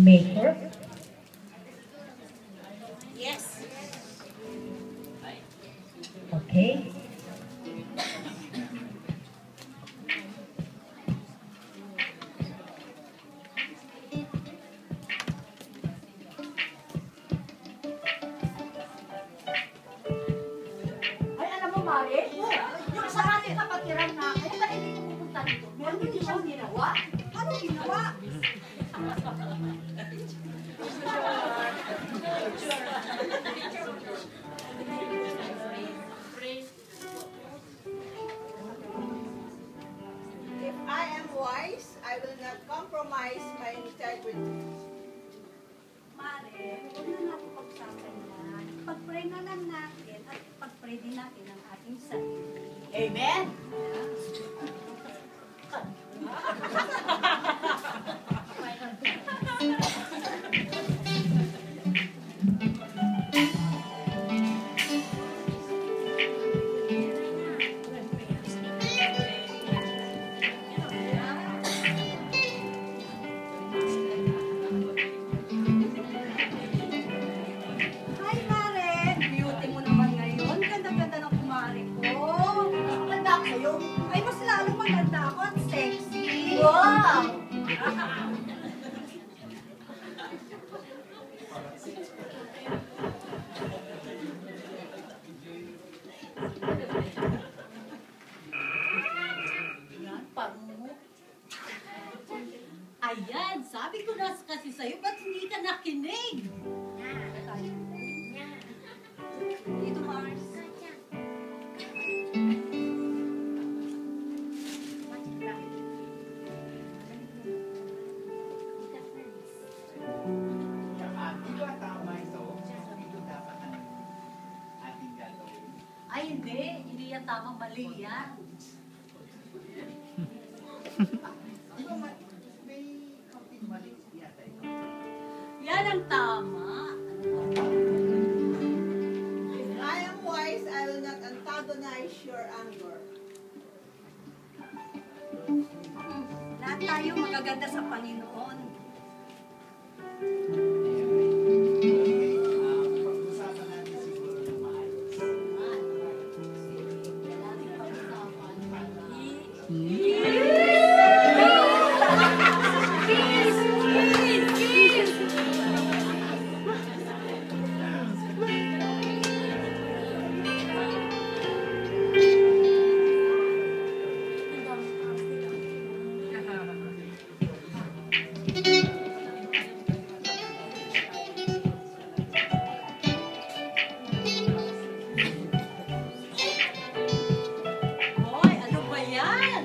maker? Yes. Okay. Ay, alam mo, Mari? Yung sa ating kapatiran na, kaya ba hindi ko pupunta dito? Meron din siyang ginawa. Ano ginawa? If I am wise, I will not compromise my integrity. Mare, huwag na natin pag-usapan yan. Pag-pray na lang natin at pag-pray din natin ang ating sarili. Amen? Hi, Mare! Beauty mo naman ngayon. Ganda-ganda ng kumari ko. Maganda ako sa'yo. Ay, mas lalong maganda ako at sexy. Wow! Yan, pango. Ayan, sabi ko na kasi sa'yo, ba't hindi ka nakinig? Dito, Mars. Di ba tama ito? Ito dapat ang ating gagawin. Ay, hindi yan tamang mali yan. Di ba may kaunting mali yata ito? Yan ang tama. If I am wise, I will not antagonize your anger. Lahat tayo magaganda sa Panginoon. Pag-usapan natin siguro ng maayos. Hoy, ano ba yan?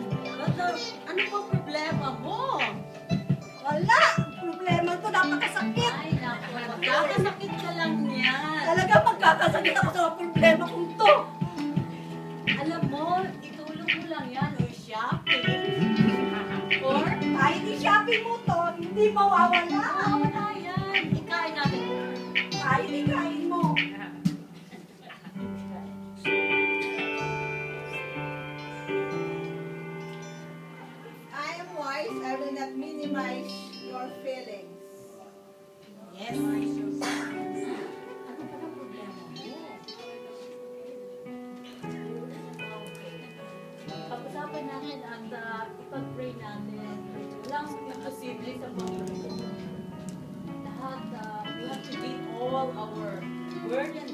Ano ba problema mo? Wala! Problema to, napakasakit. Ay, naku, magkakasakit ka lang yan. Talaga magkakasakit ako sa problema kong to. Alam mo, itulong mo lang yan o shopping. Or, kahit i-shopping mo to, hindi mawawala. Mawawala yan. Ikain natin. Kahit ikain mo. I am wise, I will not minimize your feelings. Yes. Ano ba ang problema mo? Pag-usapan natin at ipag-pray natin. Walang imposible sa Panginoon. Lahat, we have to give all our burden